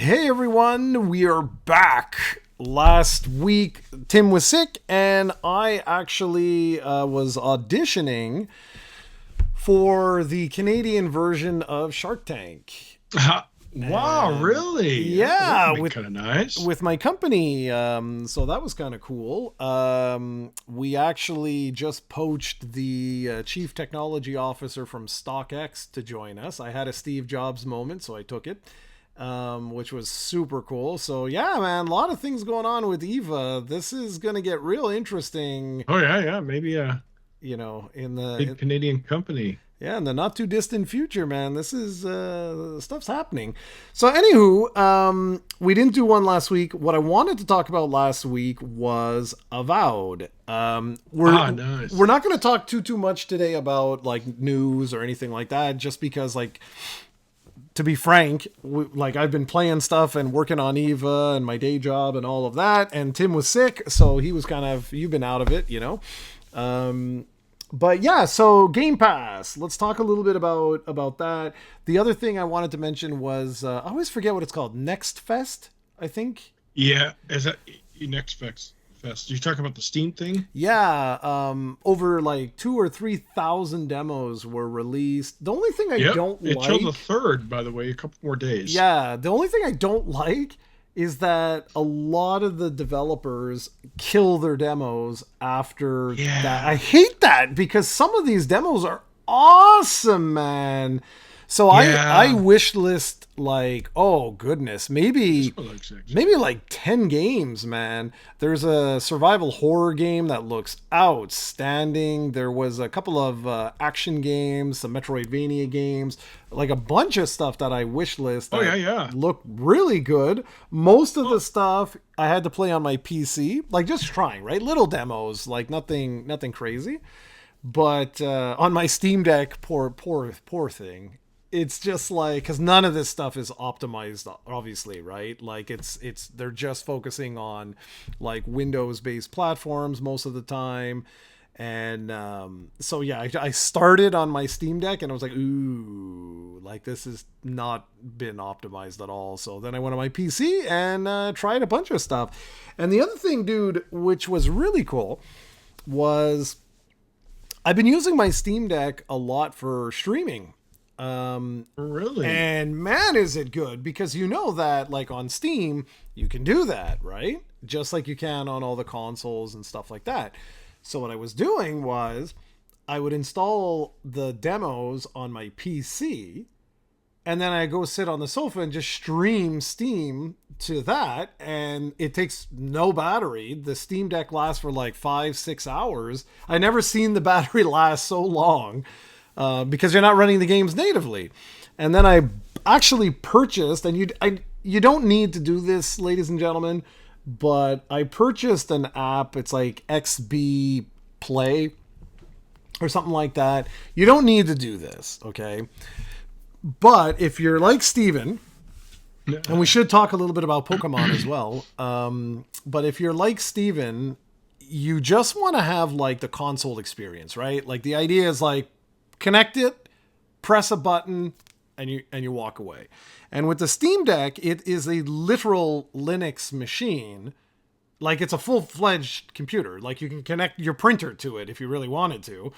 Hey everyone, we are back. Last week, Tim was sick, and I actually was auditioning for the Canadian version of Shark Tank. Wow, really? Oh, that Yeah, would be kind of nice. with my company, so that was kind of cool. We actually just poached the chief technology officer from StockX to join us. I had a Steve Jobs moment, so I took it, which was super cool. So yeah, man, a lot of things going on with Eva. This is gonna get real interesting, Oh yeah, yeah. Maybe a in the big Canadian company. yeah, in the not too distant future, man. This is stuff's happening. So, anywho, we didn't do one last week. What I wanted to talk about last week was Avowed. We're Nice. not going to talk too much today about like news or anything like that, just because like to be frank, like I've been playing stuff and working on Eva and my day job and all of that, and Tim was sick, so he was kind of you've been out of it, you know. But yeah, so Game Pass. Let's talk a little bit about that. The other thing I wanted to mention was I always forget what it's called. Next Fest, I think. Yeah, is that next fest? You talking about the Steam thing? Yeah, over like 2 or 3 thousand demos were released. The only thing I Yep. don't Until the like, third, by the way, a couple more days. yeah, the only thing I don't like is that a lot of the developers kill their demos after that. I Yeah. hate that because some of these demos are awesome, man. So I Yeah. wish list like, oh goodness, Just maybe for like six. maybe like 10 games, man. There's a survival horror game that looks outstanding. There was a couple of action games, some Metroidvania games, like a bunch of stuff that I wish list Oh that yeah, yeah. looked really good. Most of the Well, stuff I had to play on my PC, like just trying, right? Little demos, like nothing crazy. But on my Steam Deck, poor thing. It's just like because none of this stuff is optimized, obviously, right? Like it's they're just focusing on like Windows based platforms most of the time. And so yeah, I started on my Steam Deck and I was like, ooh, like this has not been optimized at all. So then I went on my PC and tried a bunch of stuff. And the other thing, dude, which was really cool, was I've been using my Steam Deck a lot for streaming. really? And man, is it good because you know that like on Steam, you can do that, right? Just like you can on all the consoles and stuff like that. So what I was doing was I would install the demos on my PC and then I go sit on the sofa and just stream Steam to that, and it takes no battery. The Steam Deck lasts for like 5-6 hours. I never seen the battery last so long because you're not running the games natively. And then I actually purchased, and you don't need to do this, ladies and gentlemen, but I purchased an app. It's like XB Play or something like that. You don't need to do this, okay? But if you're like Steven, and we should talk a little bit about Pokemon as well, but if you're like Steven, you just want to have like the console experience, right? Like the idea is like connect it, press a button, and you walk away. And with the Steam Deck, it is a literal Linux machine. Like it's a full-fledged computer. Like you can connect your printer to it if you really wanted to.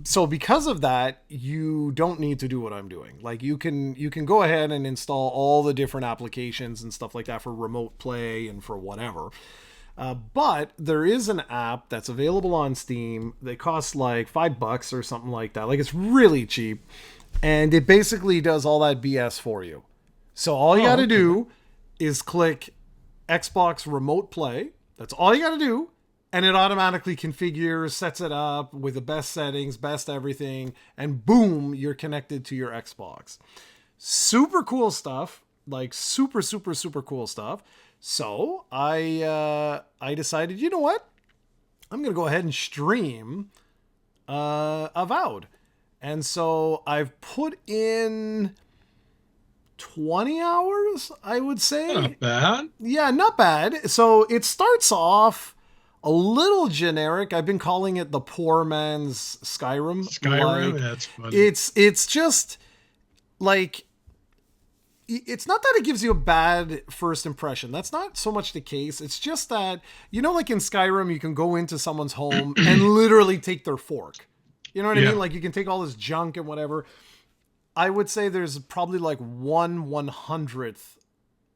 So because of that, you don't need to do what I'm doing. Like you can go ahead and install all the different applications and stuff like that for remote play and for whatever. But there is an app that's available on Steam that costs like $5 or something like that. Like it's really cheap, and it basically does all that BS for you. So all you got Oh, to okay. do is click Xbox Remote Play. That's all you got to do. And it automatically configures, sets it up with the best settings, best everything, and boom, you're connected to your Xbox. Super cool stuff, like super cool stuff. So I decided, you know what? I'm gonna go ahead and stream Avowed, and so I've put in 20 hours, I would say. Not bad. Yeah, not bad. So it starts off a little generic. I've been calling it the poor man's Skyrim. Skyrim, Like that's funny. it's just like it's not that it gives you a bad first impression. That's not so much the case. It's just that, like in Skyrim, you can go into someone's home and literally take their fork. You know what I Yeah. mean? Like you can take all this junk and whatever. I would say there's probably like 1/100th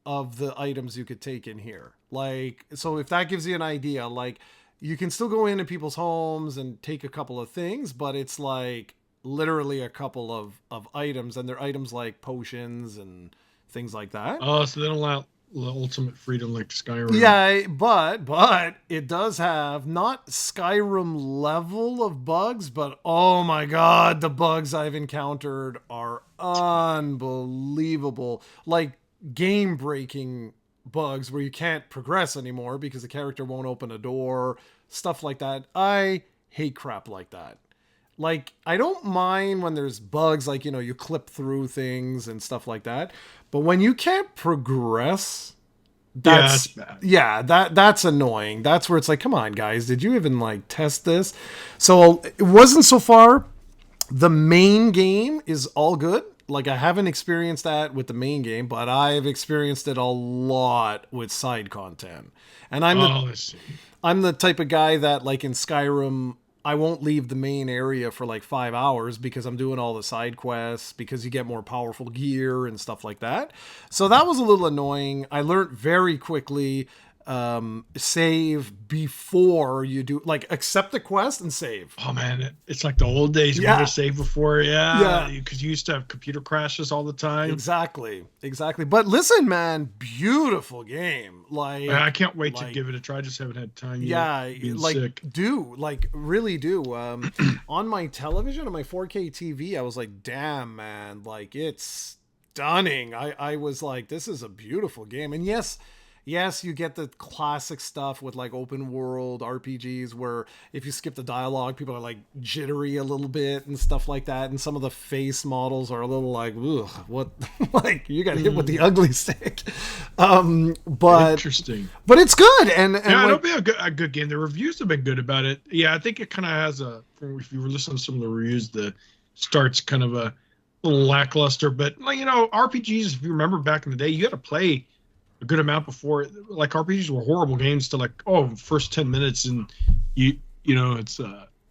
of the items you could take in here. Like, so if that gives you an idea, like you can still go into people's homes and take a couple of things, but it's like literally a couple of items, and they're items like potions and things like that. Oh, so they don't allow the ultimate freedom like Skyrim. Yeah, but it does have not Skyrim level of bugs, but oh my god, the bugs I've encountered are unbelievable. Like game breaking bugs where you can't progress anymore because the character won't open a door, stuff like that. I hate crap like that. Like, I don't mind when there's bugs, like, you clip through things and stuff like that. But when you can't progress, That's bad. yeah, that's annoying. That's where it's like, come on, guys, did you even like test this? So it wasn't so far. The main game is all good. Like, I haven't experienced that with the main game, but I've experienced it a lot with side content. And Let's see. I'm the type of guy that, like in Skyrim, I won't leave the main area for like 5 hours because I'm doing all the side quests, because you get more powerful gear and stuff like that. So that was a little annoying. I learned very quickly, save before you do, like, accept the quest and save. Oh man, it's like the old days. You Yeah. never saved before. Yeah. Because you used to have computer crashes all the time. Exactly. But listen, man, beautiful game. Like, I can't wait to like- give it a try. I just haven't had time yet. yeah, Being like sick. really do. On my television, on my 4K TV, I was like, damn, man, like it's stunning. I was like, this is a beautiful game. And yes, you get the classic stuff with like open world RPGs where if you skip the dialogue, people are like jittery a little bit and stuff like that. And some of the face models are a little like, ugh, what? Like you got hit with the ugly stick. But Interesting. but it's good. And Yeah, like, it'll be a good game. The reviews have been good about it. Yeah, I think it kind of has if you were listening to some of the reviews, the starts kind of a little lackluster. But like, RPGs, if you remember back in the day, you had to play a good amount before. Like RPGs were horrible games to like, first 10 minutes, and it's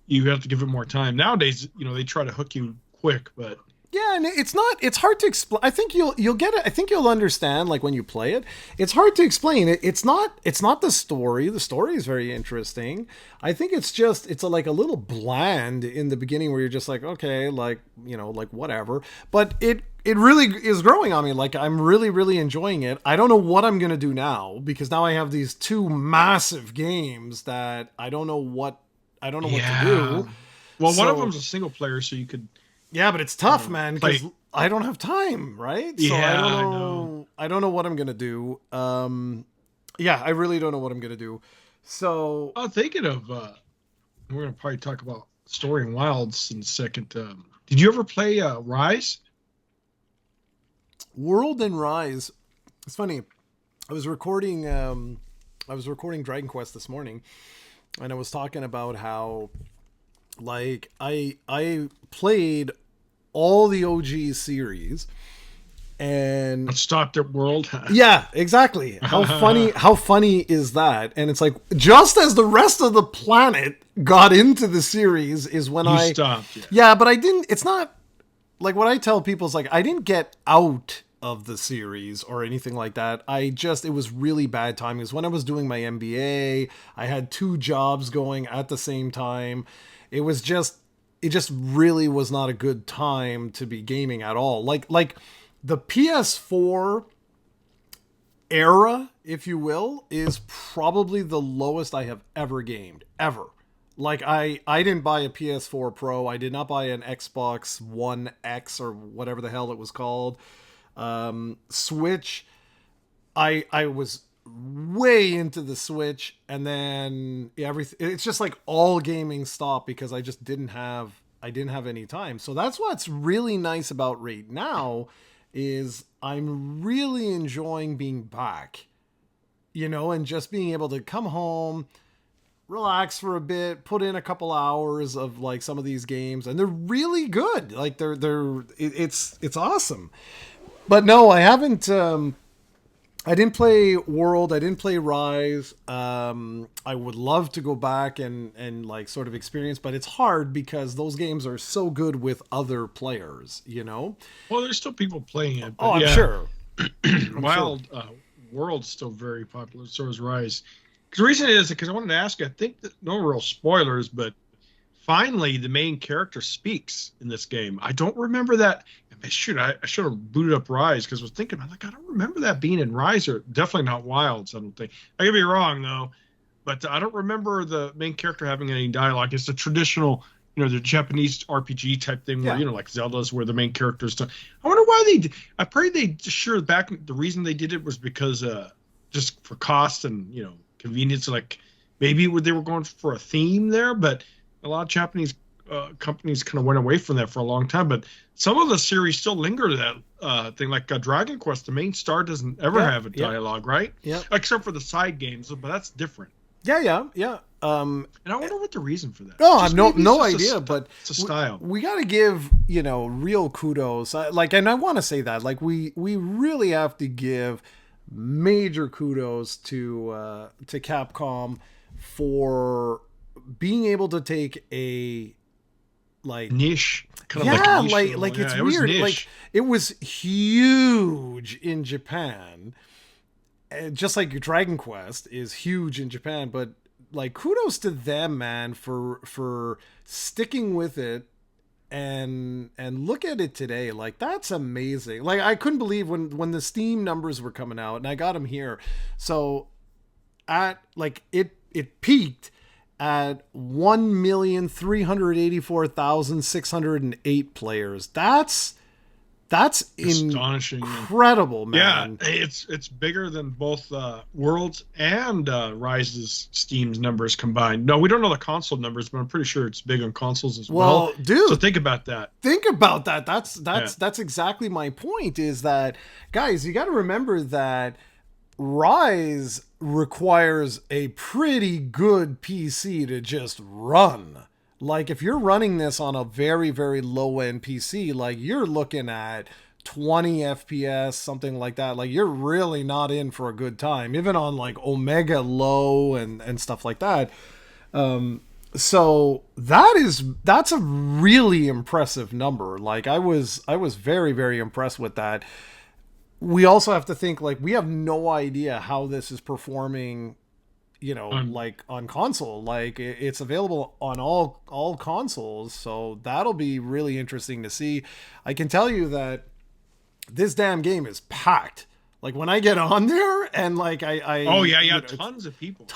you have to give it more time. Nowadays, they try to hook you quick, but yeah, and it's hard to explain. I think you'll get it. I think you'll understand, like when you play it. It's hard to explain. It's not the story. The story is very interesting. I think it's like a little bland in the beginning where you're just like, okay, like, like whatever. But it really is growing on me. Like I'm really, really enjoying it. I don't know what I'm going to do now because now I have these two massive games that I don't know what to do. Well, one of So- them's a single player, so you could. Yeah, but it's tough, man, because like- I don't have time, right? So Yeah, I I don't know. know. I don't know what I'm gonna do. Yeah, I really don't know what I'm gonna do. So Thinking of, we're gonna probably talk about Story and Wilds in a second. Did you ever play Rise? World and Rise. It's funny. I was recording Dragon Quest this morning, and I was talking about how, like, I played all the OG series, and Stopped at World. yeah, exactly. How funny is that? And it's like just as the rest of the planet got into the series is when You stopped. Yeah. yeah, but I didn't. It's not like what I tell people is like I didn't get out of the series or anything like that. It was really bad timing. It was when I was doing my MBA. I had two jobs going at the same time. It just really was not a good time to be gaming at all. Like the PS4 era, if you will, is probably the lowest I have ever gamed, ever. Like I didn't buy a PS4 Pro. I did not buy an Xbox One X or whatever the hell it was called. Switch. I was way into the Switch, and then everything. It's just like all gaming stopped because I just didn't have any time. So that's what's really nice about right now is I'm really enjoying being back, and just being able to come home, relax for a bit, put in a couple hours of like some of these games, and they're really good. Like it's awesome. But no, I haven't. I didn't play World. I didn't play Rise. I would love to go back and like sort of experience, but it's hard because those games are so good with other players. You know. Well, there's still people playing it, Oh, but I'm yeah, sure. I'm sure. Wild World's still very popular. So is Rise. 'Cause the reason is because I wanted to ask you. I think that no real spoilers, but finally the main character speaks in this game. I don't remember that. Shoot, I should have booted up Rise because I was thinking, I'm like, I don't remember that being in Rise, or definitely not Wilds. I don't think. I could be wrong though, but I don't remember the main character having any dialogue. It's the traditional, the Japanese RPG type thing where Yeah. like Zelda's, where the main characters. I wonder why they. I pray they sure back. The reason they did it was because just for cost and convenience. Like maybe they were going for a theme there, but a lot of Japanese companies kind of went away from that for a long time. But some of the series still linger that thing. Like Dragon Quest, the main star doesn't ever have a dialogue, right? Yeah. Except for the side games, but that's different. Yeah. And I wonder what the reason for that. No, I Just have maybe no it's just idea, but it's a style. we got to give, real kudos. And I want to say that, like, we really have to give major kudos to Capcom for being able to take a like Niche, kind of yeah, niche like it's it was weird. niche. Like it was huge in Japan, just like Dragon Quest is huge in Japan. But like, kudos to them, man, for sticking with it and look at it today. Like, that's amazing. Like, I couldn't believe when the Steam numbers were coming out, and I got them here. So at like it peaked at 1,384,608 players. That's Astonishing. incredible, man. Yeah, it's bigger than both Worlds and Rise's Steam's numbers combined. No, we don't know the console numbers, but I'm pretty sure it's big on consoles as well. Well, dude, so think about that. That's exactly my point. Is that, guys, you got to remember that Rise requires a pretty good PC to just run. Like, if you're running this on a very, very low end PC, like, you're looking at 20 FPS, something like that. Like, you're really not in for a good time, even on like Omega low and stuff like that. So that's a really impressive number. Like, I was very, very impressed with that. We also have to think, like, we have no idea how this is performing, like on console. Like, it's available on all consoles, so that'll be really interesting to see. I can tell you that this damn game is packed. Like, when I get on there and like oh yeah, tons of people,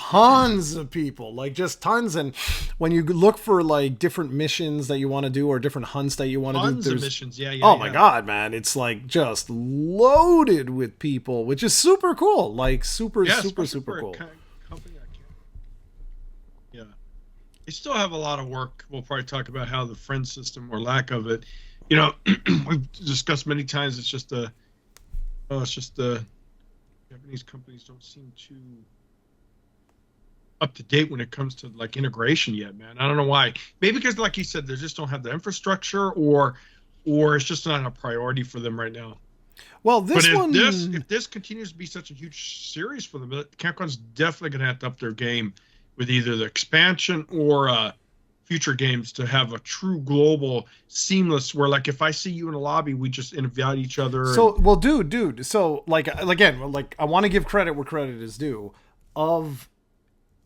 like, just tons. And when you look for like different missions that you want to do, or different hunts that you want to do, there's missions. Oh my god, man, it's like just loaded with people, which is super cool. Like, super cool. Yeah, they still have a lot of work. We'll probably talk about how the friend system, or lack of it. We've discussed many times. It's just the Japanese companies don't seem too up to date when it comes to like integration yet, man. I don't know why. Maybe because, like you said, they just don't have the infrastructure, or it's just not a priority for them right now. Well, if this continues to be such a huge series for them, Capcom's definitely going to have to up their game with either the expansion or future games to have a true global seamless, where like if I see you in a lobby, we just invite each other. So, well, dude. So, like, again, like, I want to give credit where credit is due. Of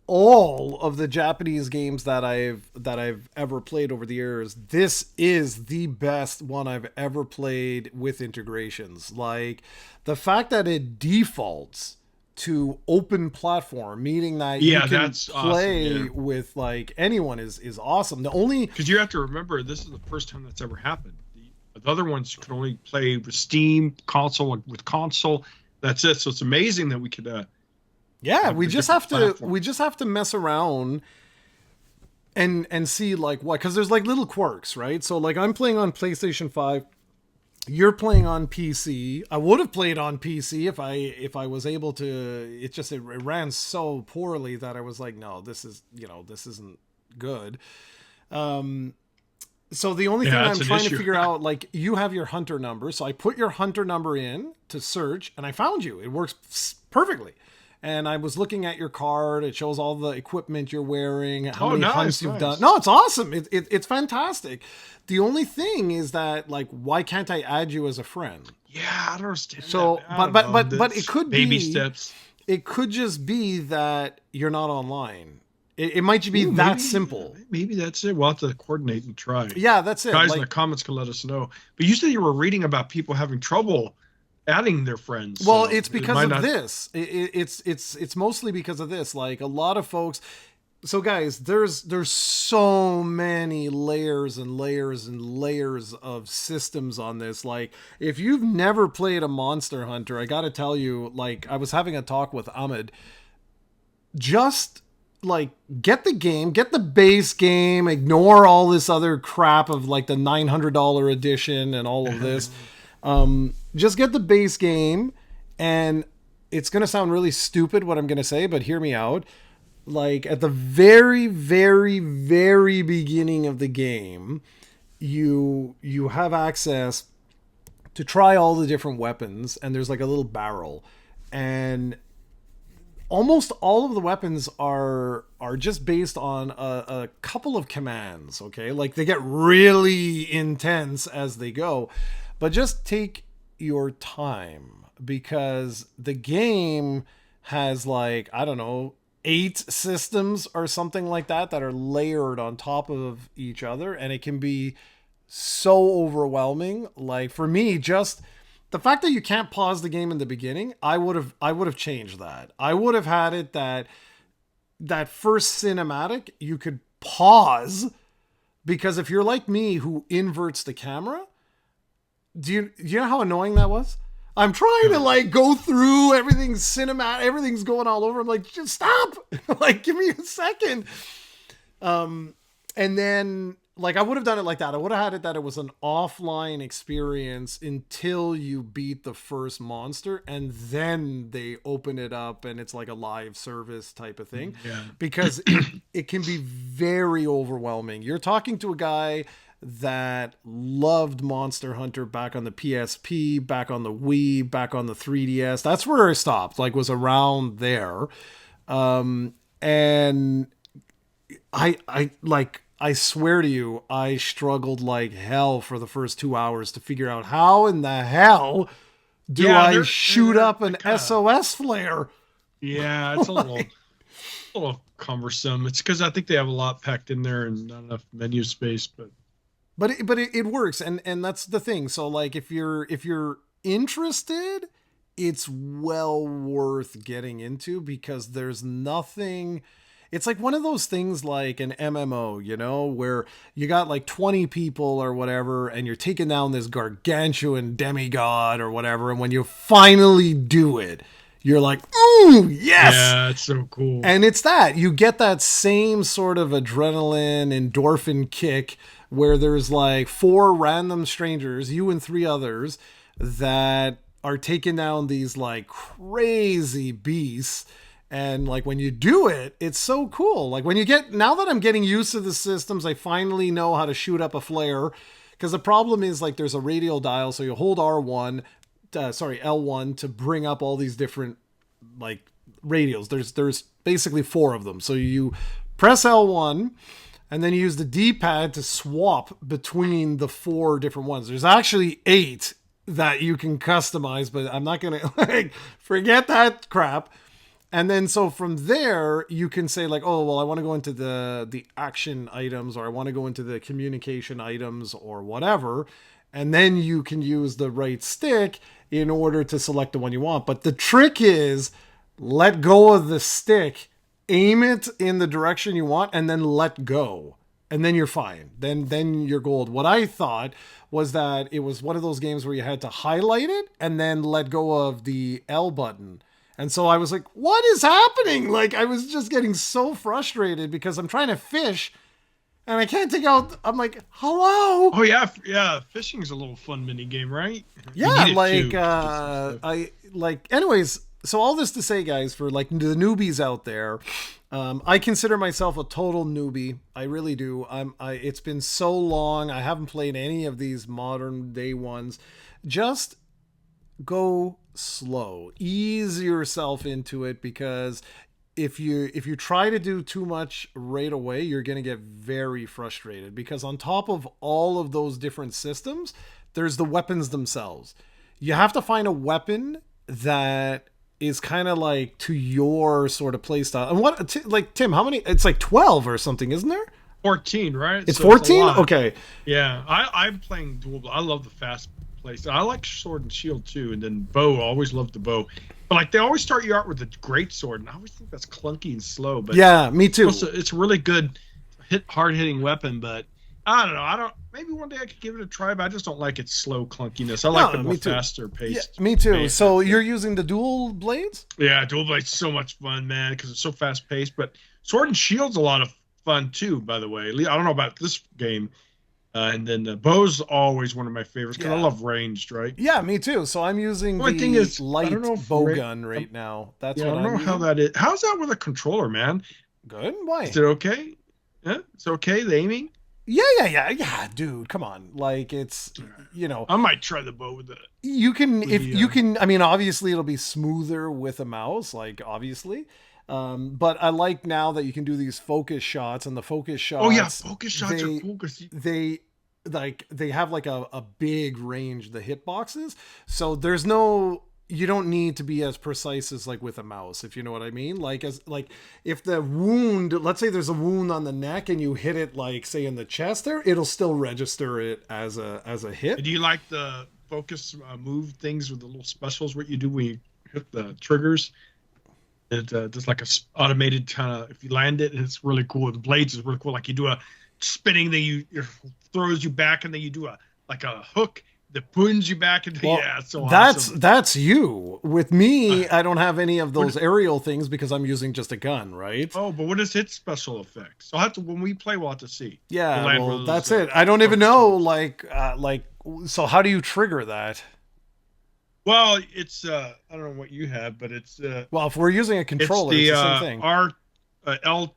all of the Japanese games that I've ever played over the years, this is the best one I've ever played with integrations. Like, the fact that it defaults to open platform, meaning that you can play awesome, with like anyone, is awesome. The only, because you have to remember, this is the first time that's ever happened. The other ones you can only play with Steam console with console. That's it. So it's amazing that we could. We just have to mess around and see like what, because there's like little quirks, right? So like, I'm playing on PlayStation 5. You're playing on PC. I would have played on PC if I was able to. It ran so poorly that I was like, no, this isn't good. So the only thing Yeah, I'm it's an trying to issue. figure out, like, you have your hunter number. So I put your hunter number in to search, and I found you. It works perfectly. And I was looking at your card. It shows all the equipment you're wearing, how Oh, many hunts nice, you've done. nice. No, it's awesome. It's fantastic. The only thing is that, like, why can't I add you as a friend? Yeah, I don't understand that. So, Man. I don't know. but it That's could baby be, steps. it could just be that you're not online. It might just be Ooh, that maybe, simple. maybe that's it. We'll have to coordinate and try. Yeah, that's it. Guys in the Like, comments can let us know. But you said you were reading about people having trouble adding their friends, well, so it's it because might of not. this. It's mostly because of this. Like a lot of folks. So guys, there's so many layers and layers and layers of systems on this. Like if you've never played a Monster Hunter, I got to tell you, like I was having a talk with Ahmed, just like get the game, get the base game, ignore all this other crap of like the $900 edition and all of this. Just get the base game, and it's going to sound really stupid what I'm going to say, but hear me out. Like at the very, very, very beginning of the game, you have access to try all the different weapons, and there's like a little barrel, and almost all of the weapons are just based on a couple of commands. Okay, like they get really intense as they go, but just take your time because the game has like I don't know 8 systems or something like that are layered on top of each other, and it can be so overwhelming. Like for me, just the fact that you can't pause the game in the beginning, I would have changed that. I would have had it that that first cinematic you could pause, because if you're like me who inverts the camera, do you know how annoying that was? I'm trying to like go through everything's cinematic, everything's going all over. I'm like, just stop. Like give me a second. And then like I would have done it like that. I would have had it that it was an offline experience until you beat the first monster, and then they open it up and it's like a live service type of thing. Yeah. Because it can be very overwhelming. You're talking to a guy that loved Monster Hunter back on the PSP, back on the Wii, back on the 3DS. That's where I stopped, like was around there. And I swear to you, I struggled like hell for the first 2 hours to figure out how in the hell do Yeah, I shoot up an kinda, SOS flare. yeah, it's a little cumbersome. It's because I think they have a lot packed in there and not enough menu space. But it works, and that's the thing. So like if you're interested, it's well worth getting into, because there's nothing. It's like one of those things like an MMO, you know, where you got like 20 people or whatever, and you're taking down this gargantuan demigod or whatever, and when you finally do it, you're like, ooh, yes! Yeah, it's so cool. And it's that. You get that same sort of adrenaline, endorphin kick where there's like 4 random strangers, you and 3 others, that are taking down these like crazy beasts. And like when you do it, it's so cool. Like when you get, now that I'm getting used to the systems, I finally know how to shoot up a flare. Because the problem is like there's a radial dial, so you hold L1 to bring up all these different like radials. There's basically 4 of them. So you press L1 and then you use the D-pad to swap between the 4 different ones. There's actually 8 that you can customize, but I'm not gonna like forget that crap. And then so from there you can say like, oh well, I want to go into the action items, or I want to go into the communication items or whatever, and then you can use the right stick in order to select the one you want. But the trick is let go of the stick, aim it in the direction you want, and then let go. And then you're fine. Then you're gold. What I thought was that it was one of those games where you had to highlight it and then let go of the L button. And so I was like, what is happening? Like I was just getting so frustrated because I'm trying to fish and I can't take out. I'm like, hello. Oh yeah, yeah. Fishing's a little fun mini game, right? You Yeah, need it like too. anyways, So all this to say, guys, for like the newbies out there, I consider myself a total newbie. I really do. It's been so long. I haven't played any of these modern day ones. Just go slow. Ease yourself into it, because if you try to do too much right away, you're going to get very frustrated, because on top of all of those different systems, there's the weapons themselves. You have to find a weapon that is kind of like to your sort of play style. And what, like, Tim, how many? It's like 12 or something, isn't there? 14, right? It's 14? Okay. Yeah, I'm playing dual. I love the fast place. I like sword and shield too, and then bow. I always loved the bow. But like they always start you out with a great sword, and I always think that's clunky and slow. But yeah, me too. It's a really good, hard hitting weapon. But I don't know. Maybe one day I could give it a try, but I just don't like its slow clunkiness. I like the more faster paced. Yeah, me too. So you're using the dual blades? Yeah, dual blades so much fun, man, because it's so fast paced. But sword and shield's a lot of fun too, by the way. I don't know about this game. And then the bow's always one of my favorites because I love ranged, right? Yeah, me too. So I'm using the light bow gun right now. That's what I don't know how that is. How's that with a controller, man? Good. Why? Is it okay? Yeah, it's okay. The aiming. Yeah, dude. Come on, like it's I might try the bow with it. You can you can. I mean, obviously it'll be smoother with a mouse, like obviously. But I like now that you can do these focus shots, and the focus shots. Oh yeah, focus shots are cool because they have like a big range, the hitboxes. So you don't need to be as precise as like with a mouse, if you know what I mean. Like if the wound, let's say there's a wound on the neck and you hit it like say in the chest there, it'll still register it as a hit. Do you like the focus move things with the little specials? What you do when you hit the triggers? It does like a automated kind of, if you land it, it's really cool. The blades is really cool. Like you do a spinning, then it throws you back, and then you do a hook that pulls you back into. Well, yeah, so awesome. That's you. With me, I don't have any of those aerial things because I'm using just a gun, right? Oh, but what is its special effects? So when we play, we'll have to see. Yeah, well, that's it. I don't even know. So how do you trigger that? Well, it's I don't know what you have, but it's well, if we're using a controller, it's the same thing.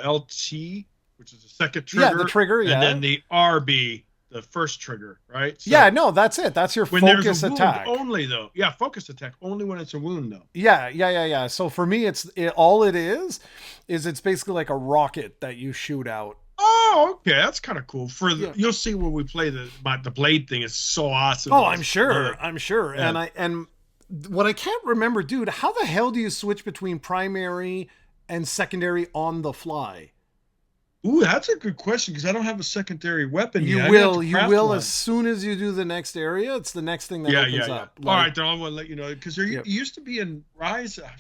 LT, which is the second trigger. Yeah, the trigger. Yeah, and then the RB, the first trigger, right? So yeah, no, that's it. That's your focus attack only, though. Yeah, focus attack only when it's a wound, though. Yeah. So for me, all it is it's basically like a rocket that you shoot out. Oh, okay, that's kind of cool. You'll see when we play the blade thing is so awesome. Oh, I'm sure. Yeah. And what I can't remember, dude, how the hell do you switch between primary and secondary on the fly? Ooh, that's a good question because I don't have a secondary weapon yet. You will as soon as you do the next area. It's the next thing that opens up. All right, then I will let you know because there used to be in Rise. I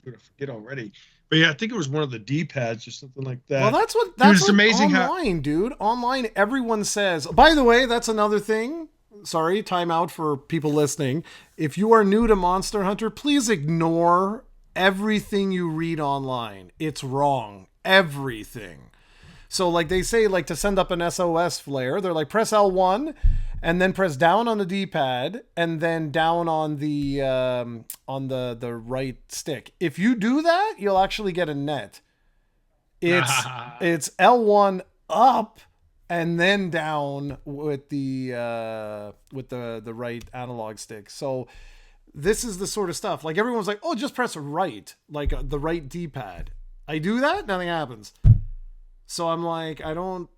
forget already. But yeah, I think it was one of the D-pads or something like that. Well, that's amazing. Online, dude. Online, everyone says. By the way, that's another thing. Sorry, time out for people listening. If you are new to Monster Hunter, please ignore everything you read online. It's wrong. Everything. So like they say, like to send up an SOS flare, they're like press L1 and then press down on the D-pad and then down on the right stick. If you do that, you'll actually get a net. It's L1 up and then down with the right analog stick. So this is the sort of stuff. Like everyone's like, "Oh, just press right," like the right D-pad. I do that, nothing happens. So I'm like, I don't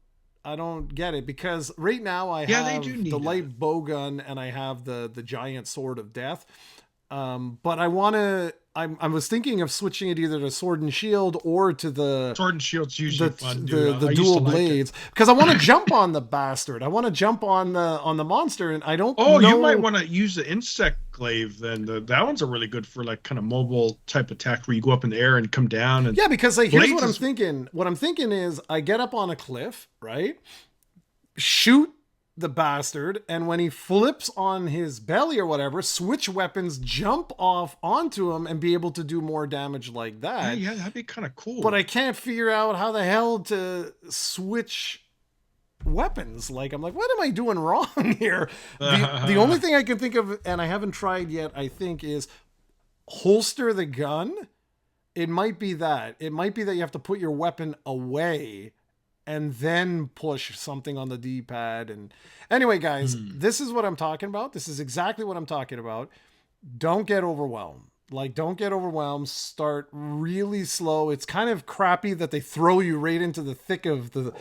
get it because right now I have the light bow gun and I have the giant sword of death. But I was thinking of switching it either to sword and shield or to the sword and shield's usually fun, dude. The dual blades because I want to jump on the bastard. I want to jump on the monster and I don't. Oh, you might want to use the insect glaive then. That one's a really good for like kind of mobile type attack where you go up in the air and come down. And yeah, because like here's what I'm thinking. What I'm thinking is I get up on a cliff, right? Shoot the bastard, and when he flips on his belly or whatever, switch weapons, jump off onto him and be able to do more damage like that. Yeah, that'd be kind of cool. But I can't figure out how the hell to switch weapons. Like, I'm like, what am I doing wrong here? The only thing I can think of, and I haven't tried yet, I think, is holster the gun, it might be that. It might be that you have to put your weapon away and then push something on the D-pad. And anyway, guys, this is what I'm talking about. This is exactly what I'm talking about. Don't get overwhelmed. Like, don't get overwhelmed. Start really slow. It's kind of crappy that they throw you right into the thick of the,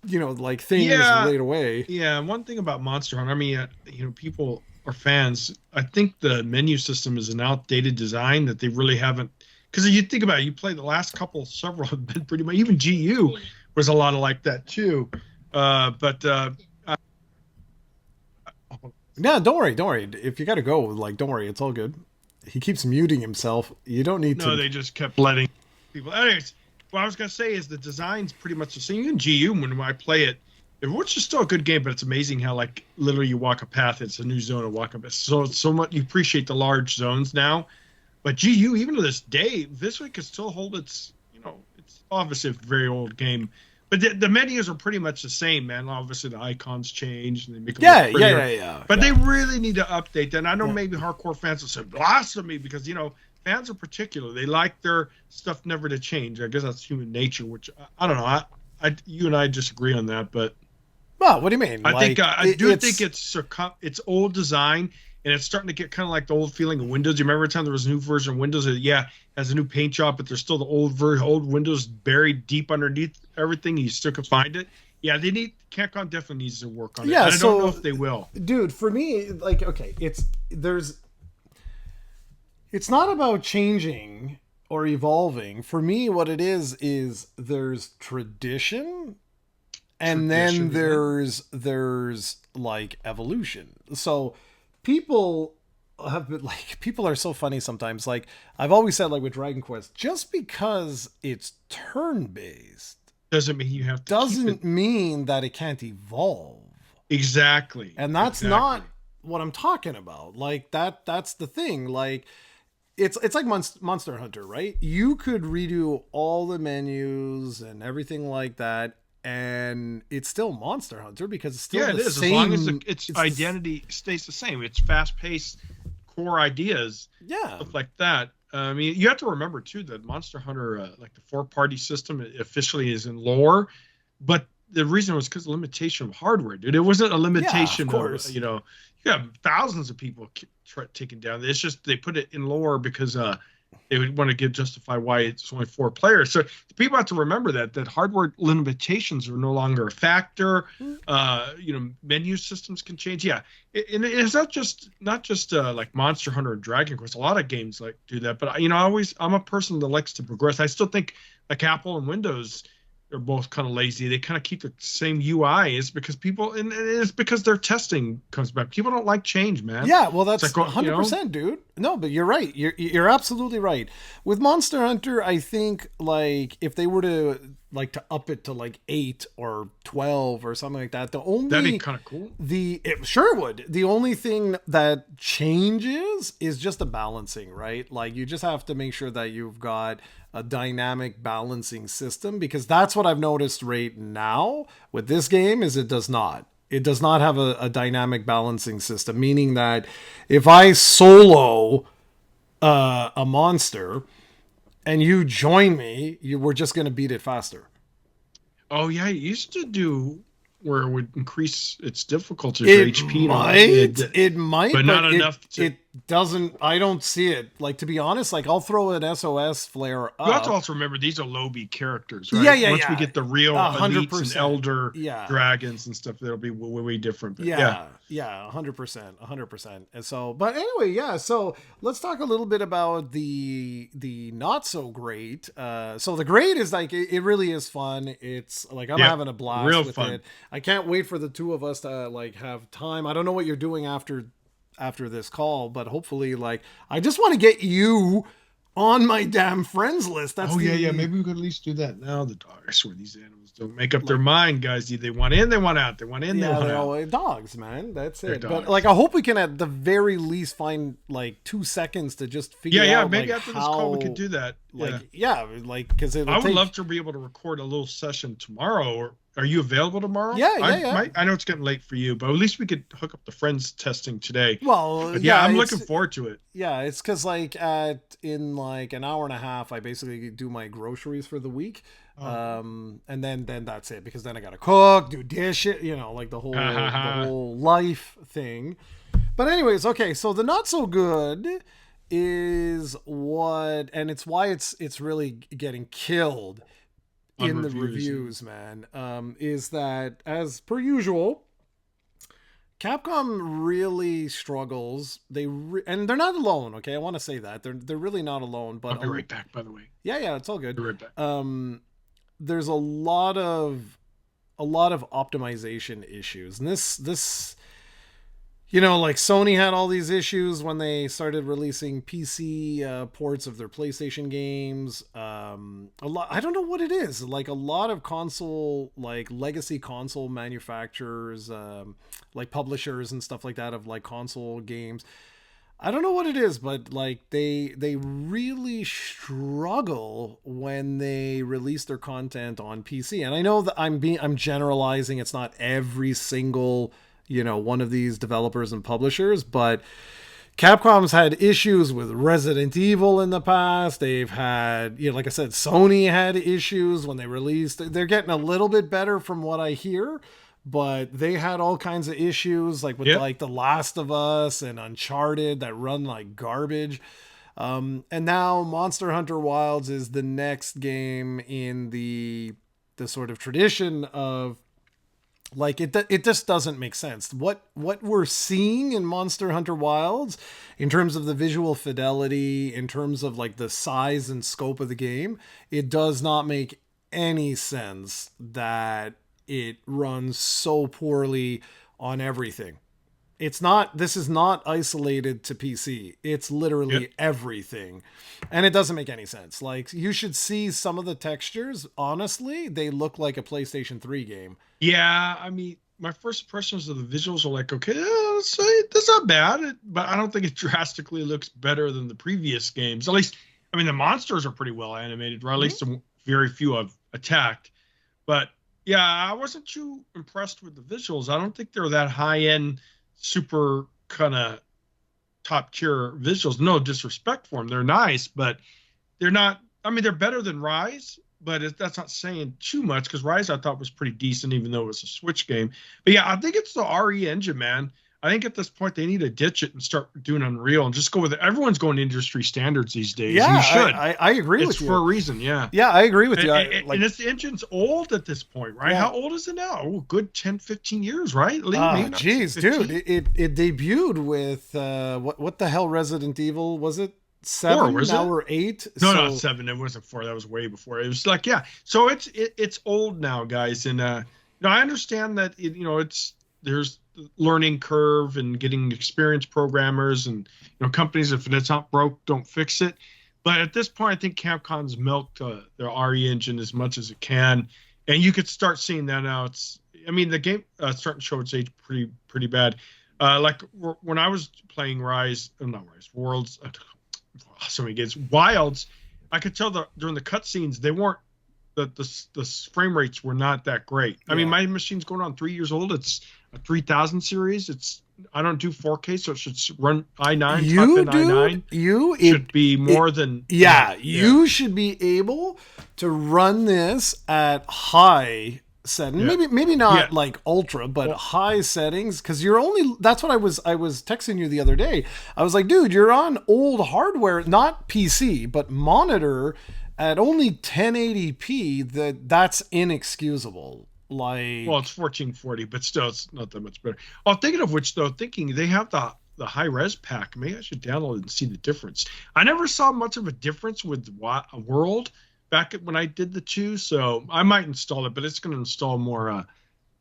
like things right away. Yeah. One thing about Monster Hunter, I mean, people are fans. I think the menu system is an outdated design that they really haven't. Because you think about it, you play the last several have been pretty much. Even GU was a lot of like that too. No, don't worry. If you got to go, like, don't worry. It's all good. He keeps muting himself. You don't need to. No, they just kept letting people. Anyways, what I was going to say is the design's pretty much the same. In GU, when I play it, which is still a good game, but it's amazing how, like, literally you walk a path, it's a new zone to walk up. So much, you appreciate the large zones now. But GU, even to this day, this one could still hold its, it's obviously a very old game. But the menus are pretty much the same, man. Obviously, the icons change and they make them look prettier. Yeah. But they really need to update that. And I know maybe hardcore fans will say blasphemy because, fans are particular. They like their stuff never to change. I guess that's human nature, which I don't know. You and I disagree on that, but. Well, what do you mean? I think it's old design. And it's starting to get kind of like the old feeling of Windows. You remember every time there was a new version of Windows? Has a new paint job, but there's still the old Windows buried deep underneath everything. You still can find it. Yeah, Capcom definitely needs to work on it. I don't know if they will. Dude, for me, like, okay, it's not about changing or evolving. For me, what it is there's tradition, and then there's like evolution. So people are so funny sometimes. Like, I've always said, like, with Dragon Quest, just because it's turn-based doesn't mean you have to doesn't mean that it can't evolve. Exactly. And that's not what I'm talking about. Like, that's the thing. Like, it's like Monster Hunter, right? You could redo all the menus and everything like that, and it's still Monster Hunter because it's still the same. As long as its identity stays the same. It's fast-paced core ideas, stuff like that. I mean, you have to remember too that Monster Hunter, like the 4-party system, officially is in lore, but the reason was because of limitation of hardware, dude. It wasn't a limitation of you have thousands of people taken down. It's just they put it in lore because they would want to justify why it's only 4 players. So people have to remember that hardware limitations are no longer a factor. Menu systems can change. Yeah, and it's not just like Monster Hunter and Dragon Quest. A lot of games like do that. But I'm a person that likes to progress. I still think like Apple and Windows, they're both kind of lazy. They kind of keep the same UI. It's because and it's because their testing comes back. People don't like change, man. Yeah, well, that's like, 100%, dude. No, but you're right. You're absolutely right. With Monster Hunter, I think, like, if they were to up it to like 8 or 12 or something like that, that'd be kind of cool. It sure would. The only thing that changes is just the balancing, right? Like, you just have to make sure that you've got a dynamic balancing system, because that's what I've noticed right now with this game is it does not have a dynamic balancing system, meaning that if I solo a monster and you join me, we're just going to beat it faster. Oh yeah, it used to do where it would increase its difficulty, your HP. It might, but not enough. It doesn't. I don't see it. Like, to be honest, like, I'll throw an SOS flare up. You have to also remember these are low-B characters, right? Yeah. Once we get the real elites and elder dragons and stuff, that'll be way different. But 100%. And so, but anyway, so let's talk a little bit about the not so great. So the great is like it really is fun. It's like I'm having a blast with it. I can't wait for the two of us to like have time. I don't know what you're doing after this call, but hopefully, like, I just want to get you on my damn friends list. That's maybe we could at least do that now. The dog, I swear these animals don't make up their mind, guys. They want in, they want out. They want in, they want out. Dogs, man. That's it. But like, I hope we can at the very least find like 2 seconds to just figure out. Maybe like, after this call we could do that. Like, because I would love to be able to record a little session tomorrow or Are you available tomorrow? Yeah, yeah, yeah. I know it's getting late for you, but at least we could hook up the friends testing today. Well, But yeah, yeah, I'm looking forward to it. it's because like in like an hour and a half, I basically do my groceries for the week, Oh. and then that's it because then I gotta cook, do dishes, like the whole life thing. But anyways, okay, so the not so good is what, and it's why it's really getting killed On in the reviews. reviews, man. Is that as per usual? Capcom really struggles. And they're not alone. Okay, I want to say that they're really not alone. I'll But be right back, by the way. yeah, it's all I'll good. be right back. There's a lot of optimization issues, and this like Sony had all these issues when they started releasing PC ports of their PlayStation games. A lot, I don't know what it is. Like a lot of console, like legacy console manufacturers, like publishers and stuff like that of like console games. I don't know what it is, but like they really struggle when they release their content on PC. And I know that I'm generalizing. It's not every single one of these developers and publishers, but Capcom's had issues with Resident Evil in the past. They've had, like I said, Sony had issues when they released. They're getting a little bit better from what I hear, but they had all kinds of issues like with like The Last of Us and Uncharted that run like garbage. And now Monster Hunter Wilds is the next game in the sort of tradition of like it just doesn't make sense. What we're seeing in Monster Hunter Wilds in terms of the visual fidelity, in terms of like the size and scope of the game, it does not make any sense that it runs so poorly on everything. This is not isolated to PC. It's literally everything. And it doesn't make any sense. Like you should see some of the textures, honestly, they look like a PlayStation 3 game. Yeah, I mean, my first impressions of the visuals are like, okay, that's not bad, but I don't think it drastically looks better than the previous games. At least, I mean, the monsters are pretty well animated, or at least very few I've attacked. But yeah, I wasn't too impressed with the visuals. I don't think they're that high end, super kind of top tier visuals. No disrespect for them, they're nice, but they're not. I mean, they're better than Rise, but that's not saying too much because Rise I thought was pretty decent, even though it was a Switch game. But yeah, I think it's the RE engine, man. I think at this point they need to ditch it and start doing Unreal and just go with it. Everyone's going industry standards these days. Yeah, you should. I agree with you. It's for a reason, yeah. Yeah, I agree with you. And this engine's old at this point, right? Yeah. How old is it now? Oh, good 10, 15 years, right? Jeez, dude. It debuted with, what the hell Resident Evil, was it? 7, now we're 8. No, 7. It wasn't 4. That was way before. It was like, yeah. So it's old now, guys. And I understand that there's learning curve and getting experienced programmers and companies, if it's not broke, don't fix it. But at this point, I think Capcom's milked their RE engine as much as it can, and you could start seeing that now. The game starting to show its age pretty bad. Like when I was playing Worlds, so many games, Wilds, I could tell during the cutscenes they weren't the frame rates were not that great. I mean, my machine's going on 3 years old. It's a 3000 series. I don't do 4K, so it should run i9. You should be more than you should be able to run this at high setting. Maybe not like ultra, but high settings, because that's what I was texting you the other day. I was like, dude, you're on old hardware, not PC, but monitor at only 1080p. That's inexcusable. Like, well, it's 1440, but still it's not that much better. Oh, thinking of which, though, they have the high res pack. Maybe I should download it and see the difference. I never saw much of a difference with World back when I did the 2, so I might install it, but it's going to install more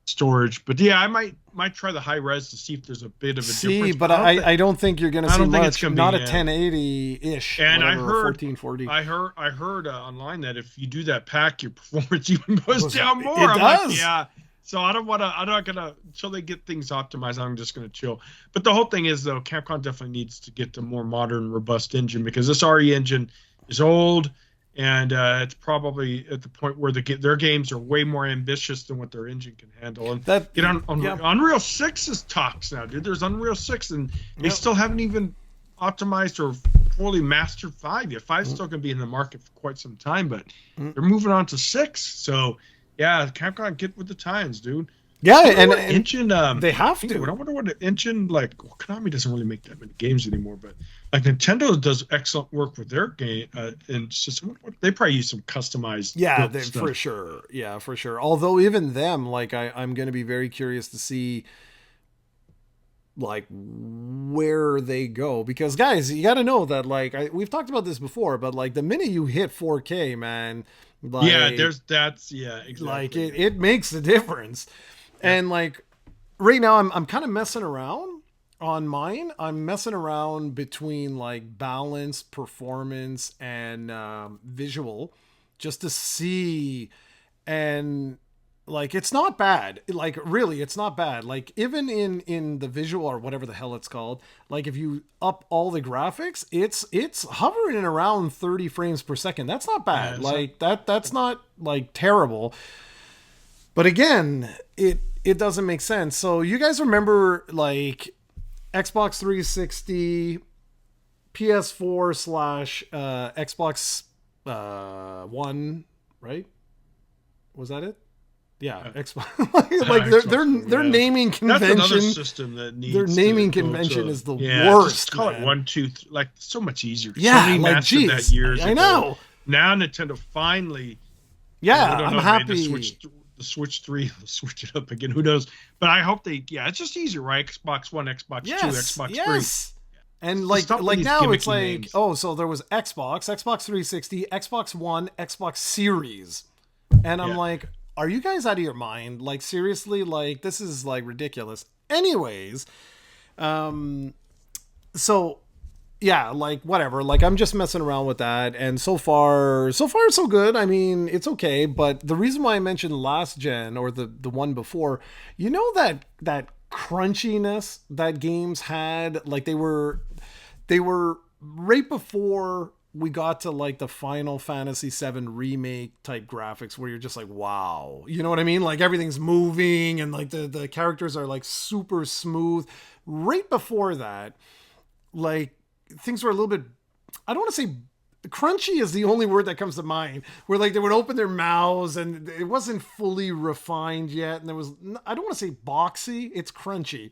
storage. But yeah, I might try the high res to see if there's a bit of a difference. But I don't think you're going to see much. It's not a 1080-ish. And I heard 1440. I heard online that if you do that pack, your performance even goes down more. It does. Like, yeah. So I'm not gonna until they get things optimized. I'm just gonna chill. But the whole thing is, though, Capcom definitely needs to get to more modern, robust engine, because this RE engine is old. and it's probably at the point where their games are way more ambitious than what their engine can handle. And That yeah. Unreal 6 is talks now, dude. There's Unreal 6, and they still haven't even optimized or fully mastered 5 yet. 5's still going to be in the market for quite some time, but they're moving on to 6. So yeah, Capcom, get with the times, dude. Yeah, and engine they have to. I wonder what the engine, like, well, Konami doesn't really make that many games anymore, but like Nintendo does excellent work with their game and system. They probably use some customized. Yeah, for sure. Yeah, for sure. Although even them, like, I'm going to be very curious to see like where they go, because guys, you got to know that, like, we've talked about this before, but like the minute you hit 4K, man, like, exactly. Like it makes a difference. And like right now I'm kind of messing around on mine. I'm messing around between like balance, performance, and visual, just to see. And like it's not bad. Like really, it's not bad. Like even in the visual, or whatever the hell it's called, like if you up all the graphics, it's hovering around 30 frames per second. That's not bad. That's not like terrible. But again, it doesn't make sense. So you guys remember like Xbox 360, PS4 slash Xbox One, right? Was that it? Yeah, Xbox. Like their naming convention. That's another system that needs. Their naming convention is the worst. Just call it 1, 2, 3. Like so much easier. Yeah, Sony like mastered that years ago. I know. Now Nintendo finally. Yeah, I'm happy. The Switch 3, will switch it up again. Who knows? But I hope they. Yeah, it's just easier, right? Xbox One, Xbox 2, Xbox 3. And like now it's like names. Oh, so there was Xbox 360, Xbox One, Xbox Series, and I'm like, are you guys out of your mind? Like seriously, like this is like ridiculous. Anyways, so yeah, like whatever. Like I'm just messing around with that, and so far so good. I mean, it's okay. But the reason why I mentioned last gen, or the one before, you know, that crunchiness that games had, like they were right before we got to like the Final Fantasy VII remake type graphics, where you're just like, wow, you know what I mean? Like everything's moving and like the characters are like super smooth. Right before that, like things were a little bit, I don't want to say crunchy is the only word that comes to mind, where like they would open their mouths and it wasn't fully refined yet. And there was, I don't want to say boxy, it's crunchy.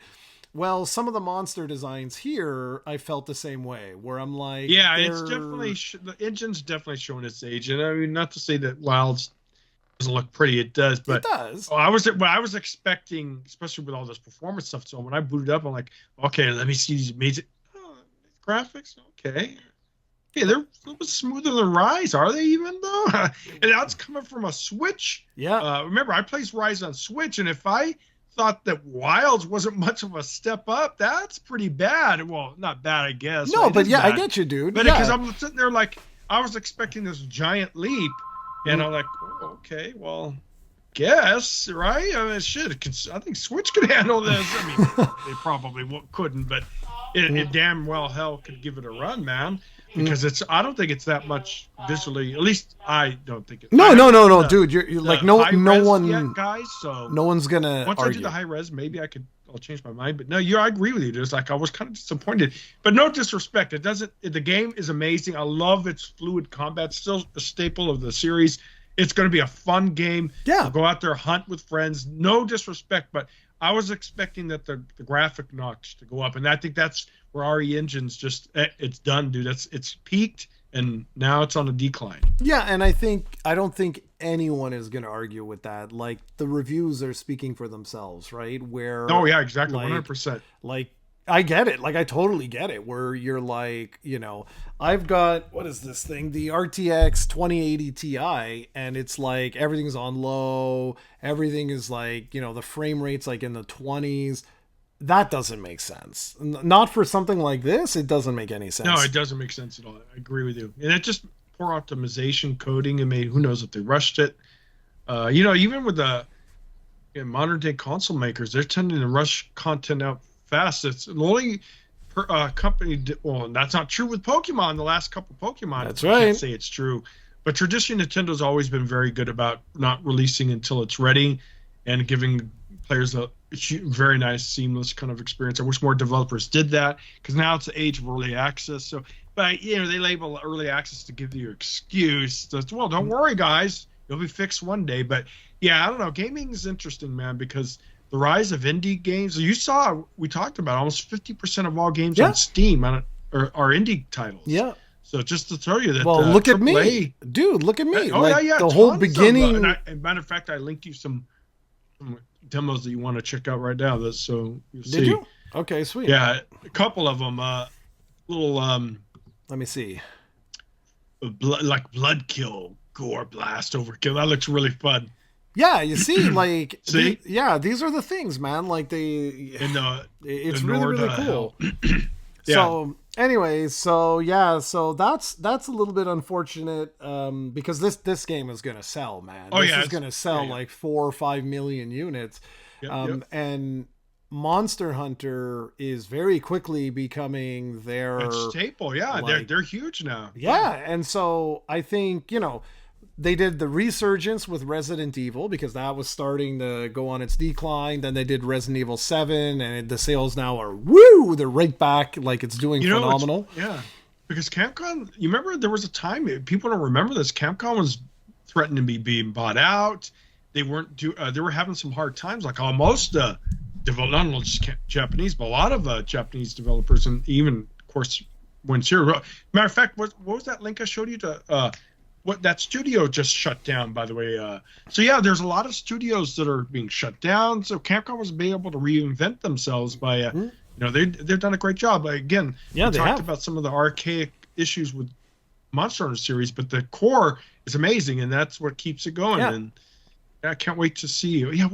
Well, some of the monster designs here, I felt the same way, where I'm like, yeah, it's definitely the engine's definitely showing its age. And I mean, not to say that Wilds doesn't look pretty, it does, but it does. I was expecting, especially with all this performance stuff. So when I booted up, I'm like, okay, let me see these amazing graphics. Okay, they're a little bit smoother than Rise, are they even though? And that's coming from a Switch. Yeah. Remember, I played Rise on Switch, and if I thought that Wilds wasn't much of a step up, that's pretty bad. Well, not bad, I guess. No, but yeah, bad. I get you, dude. But because I'm sitting there like, I was expecting this giant leap, and I'm like, oh, okay, well, guess, right? I mean, shit, I think Switch could handle this. I mean, they probably couldn't, but it damn well hell could give it a run, man. Because I don't think it's that much visually. At least I don't think it. No, dude. You're like no one, yet, guys. So no one's gonna. Once argue. I do the high res, maybe I'll change my mind. But no, I agree with you. Just like I was kind of disappointed, but no disrespect. It doesn't. The game is amazing. I love its fluid combat. Still a staple of the series. It's going to be a fun game. Yeah. I'll go out there, hunt with friends. No disrespect, but I was expecting that the graphic notch to go up, and I think that's where RE Engine's just it's done, dude. It's peaked, and now it's on a decline. Yeah, and I don't think anyone is going to argue with that. Like the reviews are speaking for themselves, right? Where oh yeah, exactly, 100%. Like I get it, like I totally get it. Where you're like, you know, I've got what is this thing, the RTX 2080 Ti, and it's like everything's on low, everything is like, you know, the frame rate's like in the 20s. That doesn't make sense. Not for something like this. It doesn't make any sense. No, it doesn't make sense at all. I agree with you. And it just poor optimization, coding. I mean, who knows if they rushed it. You know, even with the modern day console makers, they're tending to rush content out fast. It's the only company. Well, that's not true with Pokemon. The last couple Pokemon. That's right. I can't say it's true. But traditionally, Nintendo's always been very good about not releasing until it's ready and giving players a very nice, seamless kind of experience. I wish more developers did that because now it's the age of early access. So, but they label early access to give you an excuse. That, well, don't worry, guys, it'll be fixed one day. But yeah, I don't know. Gaming is interesting, man, because the rise of indie games. You saw we talked about almost 50% of all games on Steam are indie titles. Yeah. So just to tell you that, well, look at me, dude. Look at me. The whole beginning. And matter of fact, I linked you some demos that you want to check out right now. So you'll see. Did you? Okay, sweet. Yeah, a couple of them. Little. Let me see. Blood kill, gore blast, overkill. That looks really fun. Yeah, you see, like, see? These are the things, man. Like it's the really cool. Yeah. So anyway, so that's a little bit unfortunate because this game is gonna sell, man. This is gonna sell like 4 or 5 million units. And Monster Hunter is very quickly becoming their staple. Yeah, like, they're huge now. Yeah, and so I think, they did the resurgence with Resident Evil because that was starting to go on its decline. Then they did Resident Evil 7 and the sales now are they're right back, like it's doing phenomenal. Because Capcom, you remember there was a time, people don't remember this, Capcom was threatened to be being bought out. They they were having some hard times, like almost not only just Japanese, but a lot of Japanese developers, and even of course when Matter of fact, what was that link I showed you to what that studio just shut down, by the way. So yeah, there's a lot of studios that are being shut down. So Capcom was being able to reinvent themselves by, they've done a great job. Again, we talked about some of the archaic issues with Monster Hunter series, but the core is amazing, and that's what keeps it going. Yeah. And I can't wait to see. Yeah,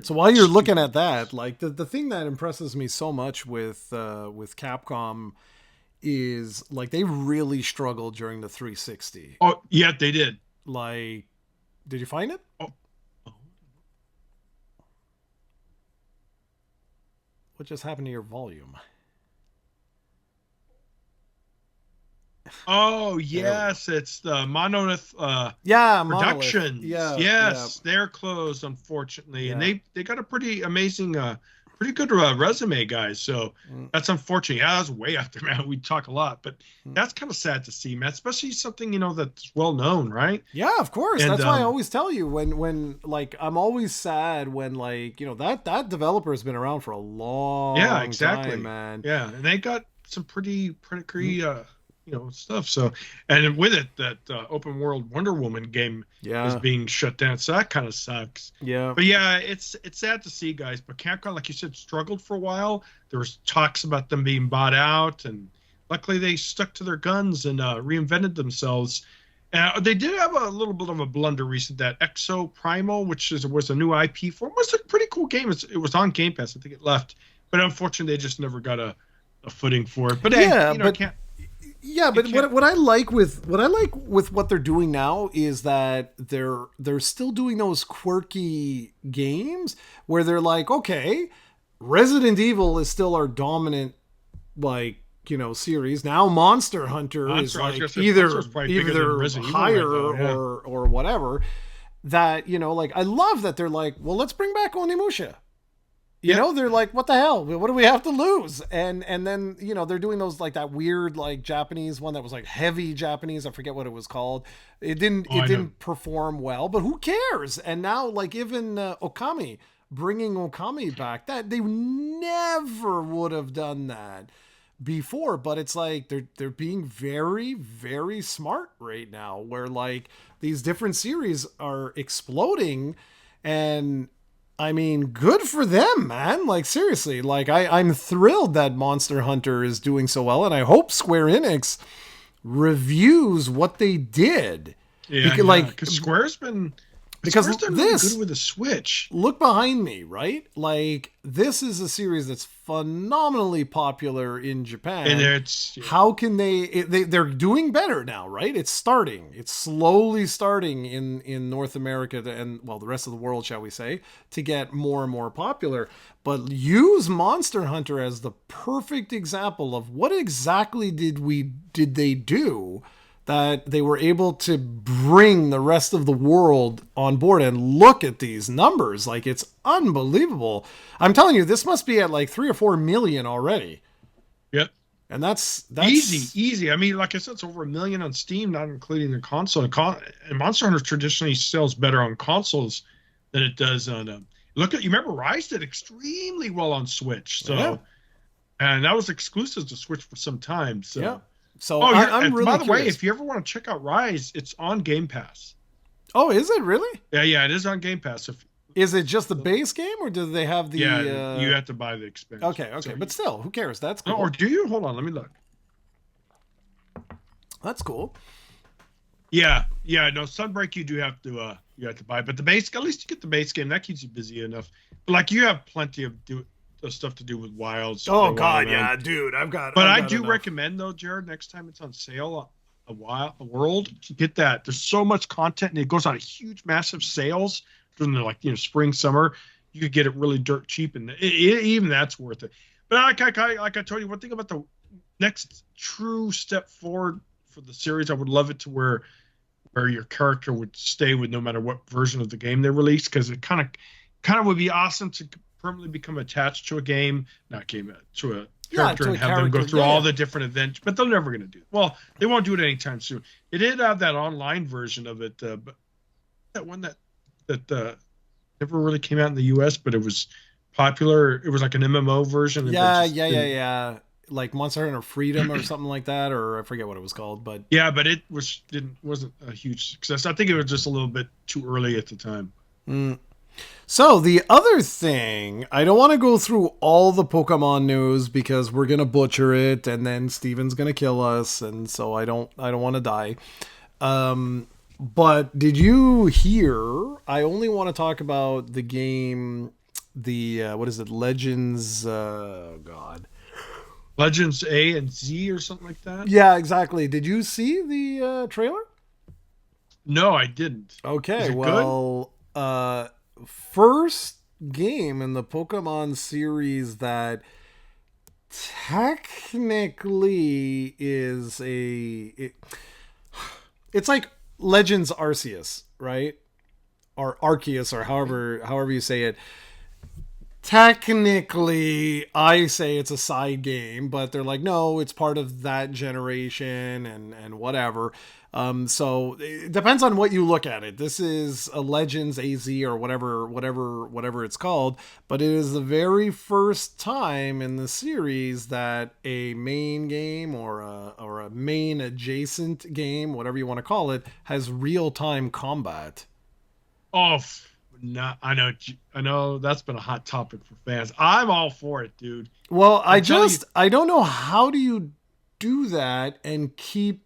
so while you're looking at that, like the thing that impresses me so much with Capcom is like they really struggled during the 360. Oh, yeah, they did. Like, did you find it? Oh. What just happened to your volume? Oh, yes, it's the Monolith Productions. Yes, they're closed, unfortunately. And they got a pretty amazing pretty good resume, guys. So that's unfortunate. Yeah, that's way out there, man. We talk a lot, but that's kind of sad to see, man. Especially something that's well known, right? Yeah, of course. And that's why I always tell you when like I'm always sad when like that developer has been around for a long time, man. Yeah, and they got some pretty stuff. So, and with it, that open world Wonder Woman game is being shut down. So that kind of sucks. Yeah. But yeah, it's sad to see, guys. But Capcom, like you said, struggled for a while. There was talks about them being bought out, and luckily they stuck to their guns and reinvented themselves. They did have a little bit of a blunder recent. That Exo Primal, which was a new IP for them, was a pretty cool game. It was on Game Pass. I think it left, but unfortunately, they just never got a footing for it. But can't. Yeah, but what I like with what they're doing now is that they're still doing those quirky games where they're like, okay, Resident Evil is still our dominant series. Now Monster Hunter is like either higher or whatever. That I love that they're like, well, let's bring back Onimusha. They're like, what the hell? What do we have to lose? And then, they're doing those like that weird like Japanese one that was like heavy Japanese. I forget what it was called. It didn't perform well, but who cares? And now like even bringing Okami back, that they never would have done that before, but it's like they're being very, very smart right now where like these different series are exploding. And I mean, good for them, man. Like, seriously, like I'm thrilled that Monster Hunter is doing so well, and I hope Square Enix reviews what they did. Yeah, because Square's been really good with the Switch. Look behind me, right? Like, this is a series that's phenomenally popular in Japan. And how can they're doing better now, right? It's slowly starting in North America and the rest of the world, shall we say, to get more and more popular. But use Monster Hunter as the perfect example of what exactly did they do that they were able to bring the rest of the world on board and look at these numbers. Like, it's unbelievable. I'm telling you, this must be at like 3 or 4 million already. Yep. And that's Easy. I mean, like I said, it's over 1 million on Steam, not including the console. And Monster Hunter traditionally sells better on consoles than it does on. You remember Rise did extremely well on Switch. So, yeah. And that was exclusive to Switch for some time. So, Yeah. So I'm really by the curious. way, if you ever want to check out Rise, it's on Game Pass. Oh, is it really? Yeah, it is on Game Pass. Is it just the base game, or do they have the? Yeah, you have to buy the expansion. Okay, so but still, who cares? That's cool. Or do you? Hold on, let me look. That's cool. Yeah. No, Sunbreak you do have to buy, but the base, at least you get the base game. That keeps you busy enough. But like you have plenty of stuff to do with Wilds. Oh God, yeah, dude, I've got. But I do recommend though, Jarrod, next time it's on sale, a World, get that. There's so much content, and it goes on huge, massive sales during the spring, summer. You could get it really dirt cheap, and even that's worth it. But like I told you, one thing about the next true step forward for the series, I would love it to where your character would stay with no matter what version of the game they release, because it kind of would be awesome to permanently become attached to a game, not game to a character, and have them go through all the different events. But they're never going to do it. Well, they won't do it anytime soon. It did have that online version of it, but that one that never really came out in the US, but it was popular. It was like an MMO version. Yeah. Like Monster Hunter Freedom or something like that, or I forget what it was called. But yeah, but it wasn't a huge success. I think it was just a little bit too early at the time. So the other thing, I don't want to go through all the Pokemon news because we're gonna butcher it, and then Steven's gonna kill us, and so I don't want to die. But did you hear? I only want to talk about the game, what is it? Legends. God. Legends A and Z or something like that. Yeah, exactly. Did you see the trailer? No, I didn't. Okay, well, first game in the Pokemon series that technically is it's like Legends Arceus, right? Or Arceus, or however you say it. Technically, I say it's a side game, but they're like, no, it's part of that generation and whatever. So it depends on what you look at it. This is a Legends AZ or whatever it's called, but it is the very first time in the series that a main game or a main adjacent game, whatever you want to call it, has real-time combat. Oh, no, I know that's been a hot topic for fans. I'm all for it, dude. Well, I don't know how do you do that and keep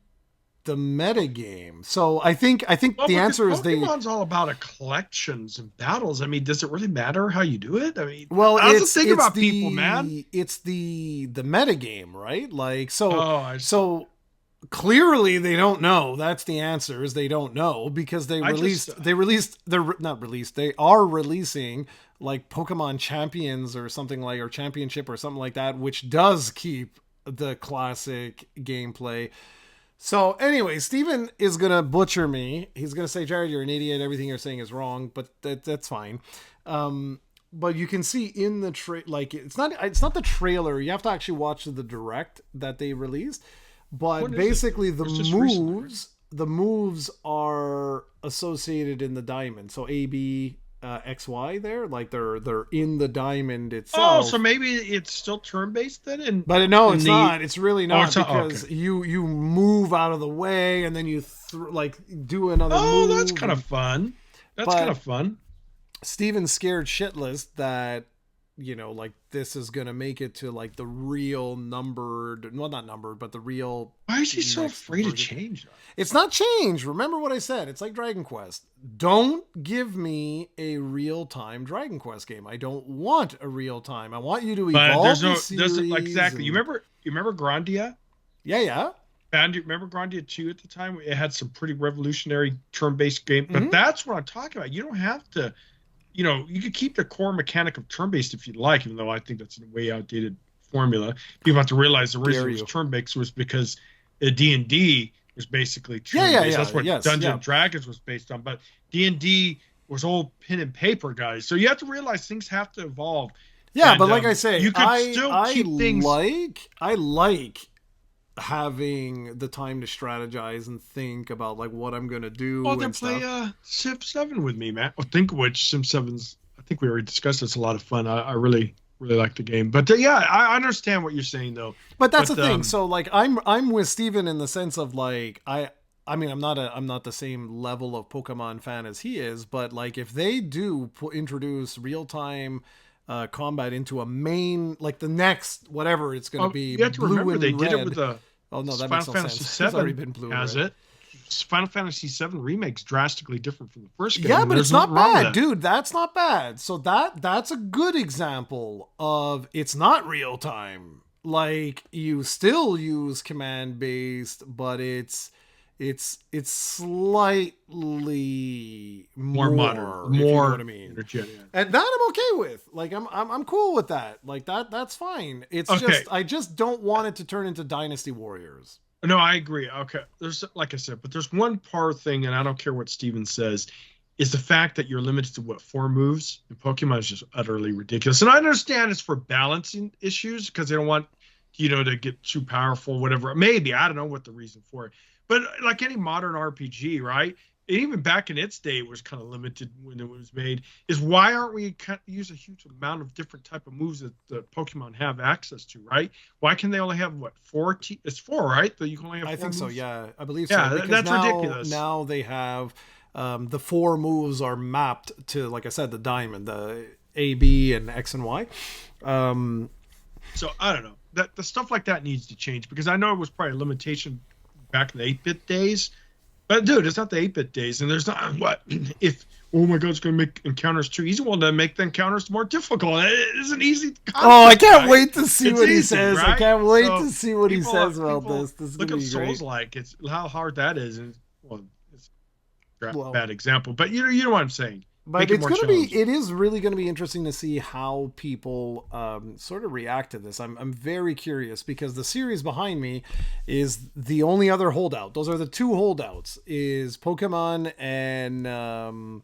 the meta game. So I think the answer is Pokemon's all about collections and battles. I mean, does it really matter how you do it? I mean, well, that's the thing about people, man. It's the meta game, right? Like so. So clearly they don't know. That's the answer, is they don't know, because they are releasing like Pokemon Champions or something like, or Championship or something like that, which does keep the classic gameplay. So anyway, Steven is going to butcher me. He's going to say, Jarrod, you're an idiot. Everything you're saying is wrong, but that's fine. But you can see in the it's not the trailer. You have to actually watch the direct that they released. But basically the moves are associated in the diamond. So A, B, X, Y there, like they're in the diamond itself. Oh, so maybe it's still turn-based then? But no, it's not. It's really not, because you move out of the way and then you do another move. Oh, that's kind of fun. That's kind of fun. Steven's scared shitless that, like, this is going to make it to, like, the real not numbered, but the real... Why is he so afraid to change that? It's not change. Remember what I said. It's like Dragon Quest. Don't give me a real-time Dragon Quest game. I don't want a real-time. I want you to evolve the series. Exactly. You remember Grandia? Yeah. And you remember Grandia 2 at the time? It had some pretty revolutionary turn-based game. But that's what I'm talking about. You don't have to... you could keep the core mechanic of turn-based if you'd like, even though I think that's a way outdated formula. People have to realize the reason it was turn-based was because D&D was basically Yeah, turn yeah, based. yeah. That's what Yes, Dungeons yeah. and Dragons was based on. But D&D was old pen and paper, guys. So you have to realize things have to evolve, Yeah, and but like I say, you could still keep things. I like having the time to strategize and think about like what I'm gonna Well, do then and play stuff. Civ 7 with me, man. Well, think of which, Sim 7's. I think we already discussed. It's a lot of fun. I really like the game. But yeah, I understand what you're saying though. But that's the But thing. So like I'm with Steven in the sense of like I mean I'm not the same level of Pokemon fan as he is, but like if they do introduce real time combat into a main like the next whatever it's going to be you have to blue remember they and did it with red. the Oh no, that Final makes no Fantasy sense. It's already 7 been blue and has red. it. Final Fantasy 7 remake's drastically different from the first game. Yeah, And but there's it's nothing not wrong with bad, that. dude. That's not bad. So that's a good example of it's not real time. Like you still use command based, but it's slightly More modern, more, if you know what more I mean. energetic. And that I'm okay with. Like I'm cool with that. Like that's fine. It's Okay. just I just don't want it to turn into Dynasty Warriors. No, I agree. Okay. There's, like I said, but there's one part thing, and I don't care what Steven says, is the fact that you're limited to what, 4 moves? And Pokemon is just utterly ridiculous. And I understand it's for balancing issues because they don't want, to get too powerful, whatever. Maybe. I don't know what the reason for it. But like any modern RPG, right? Even back in its day, it was kind of limited when it was made. Is why aren't we use a huge amount of different type of moves that the Pokemon have access to, right? Why can they only have what, 4? It's 4, right? That you can only have 4 I think moves? so. Yeah, I believe Yeah, so. Because that's now, ridiculous. Now they have the 4 moves are mapped to, like I said, the diamond, the A, B, and X and Y. So I don't know. That the stuff like that needs to change because I know it was probably a limitation back in the 8-bit days. But dude, it's not the 8-bit days, and there's not what if. Oh my God, it's going to make encounters too easy. Well, then make the encounters more difficult. It is an easy concept, Oh, I can't right? wait to see It's what he easy, says. right? I can't wait So to see what he says about people this. This is look gonna up be great. Souls like it's how hard that is, and well, it's a Well, bad example, but you know what I'm saying. but Make it it's more going to be, challenging. it is really going to be interesting to see how people sort of react to this. I'm very curious because the series behind me is the only other holdout. Those are the 2 holdouts is Pokemon and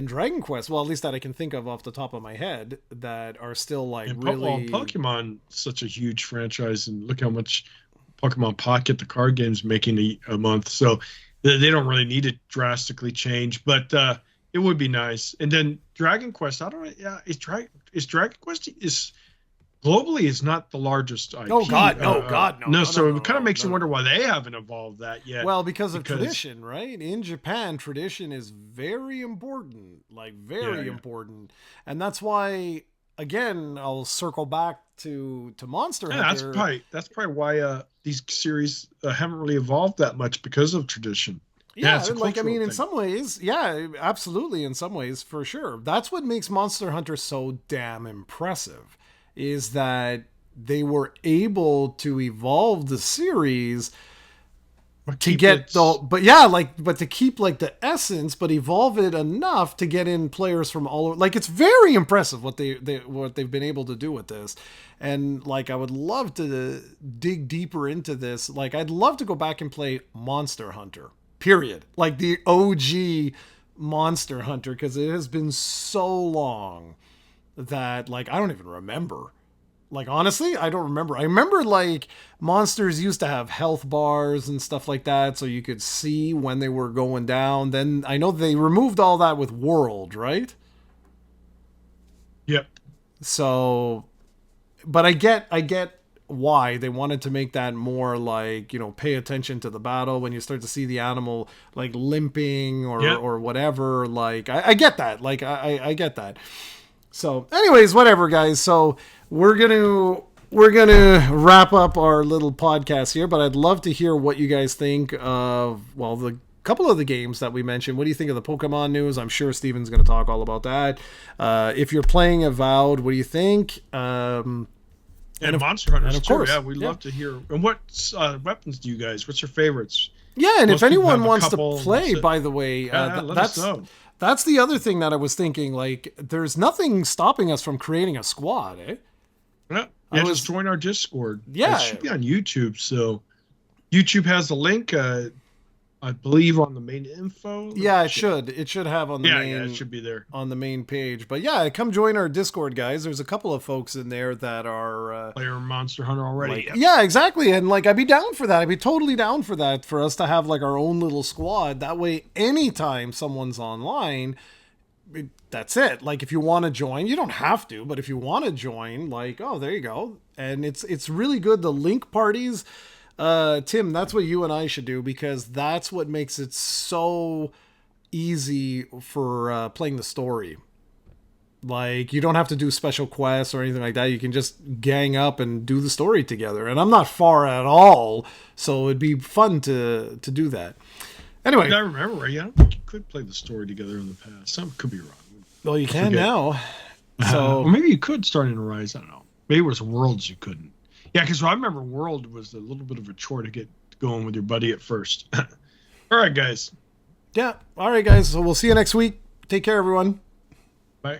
Dragon Quest. Well, at least that I can think of off the top of my head that are still like And really. Pokemon, such a huge franchise, and look how much Pokemon Pocket, the card game's making a month. So they don't really need to drastically change, but it would be nice. And then Dragon Quest, I don't know. Yeah, is Dragon Quest is globally is not the largest IP. Oh God, no, God, no. So no, it kind of makes you wonder no. why they haven't evolved that yet. Well, because of tradition, right? In Japan, tradition is very important, like very important, and that's why. Again, I'll circle back to Monster Hunter. That's probably why these series haven't really evolved that much because of tradition. Yeah, like I mean, in some ways, yeah, absolutely. In some ways, for sure. That's what makes Monster Hunter so damn impressive, is that they were able to evolve the series to get but to keep like the essence, but evolve it enough to get in players from all over. Like it's very impressive what they've been able to do with this, and like I would love to dig deeper into this. Like I'd love to go back and play Monster Hunter. Period. Like the OG Monster Hunter, because it has been so long that like I don't even remember. Like honestly, I don't remember. I remember like monsters used to have health bars and stuff like that, so you could see when they were going down. Then I know they removed all that with World, right? Yep. So, but I get why they wanted to make that more like, pay attention to the battle when you start to see the animal like limping or whatever. Like I get that. Like I get that. So anyways, whatever guys. So we're gonna wrap up our little podcast here, but I'd love to hear what you guys think of, well, the couple of the games that we mentioned. What do you think of the Pokemon news? I'm sure Steven's going to talk all about that. If you're playing Avowed, what do you think? And Monster Hunters, of course, too. Yeah, we'd love to hear. And what weapons do you guys? What's your favorites? Yeah, and Most if anyone people have a wants to couple, play, that's it. by the way, Let us know. that's the other thing that I was thinking. Like, there's nothing stopping us from creating a squad, eh? Yeah, just join our Discord. Yeah. It should be on YouTube, so YouTube has the link, I believe, on the main info. Yeah, it should. It should have on the main. Yeah, it should be there on the main page. But yeah, come join our Discord, guys. There's a couple of folks in there that are player Monster Hunter already. Yeah, exactly. And like, I'd be down for that. I'd be totally down for that, for us to have like our own little squad. That way, anytime someone's online, that's it. Like, if you want to join, you don't have to, but if you want to join, like, oh, there you go. And it's really good. The link parties, Tim, that's what you and I should do, because that's what makes it so easy for playing the story. Like, you don't have to do special quests or anything like that. You can just gang up and do the story together. And I'm not far at all, so it'd be fun to do that. Anyway, I remember right. Yeah, I don't think you could play the story together in the past. Some could be wrong. Well, you can now. So or maybe you could start in Rise. I don't know. Maybe it was Worlds you couldn't. Yeah, because I remember World was a little bit of a chore to get going with your buddy at first. All right, guys. Yeah. All right, guys. So we'll see you next week. Take care, everyone. Bye.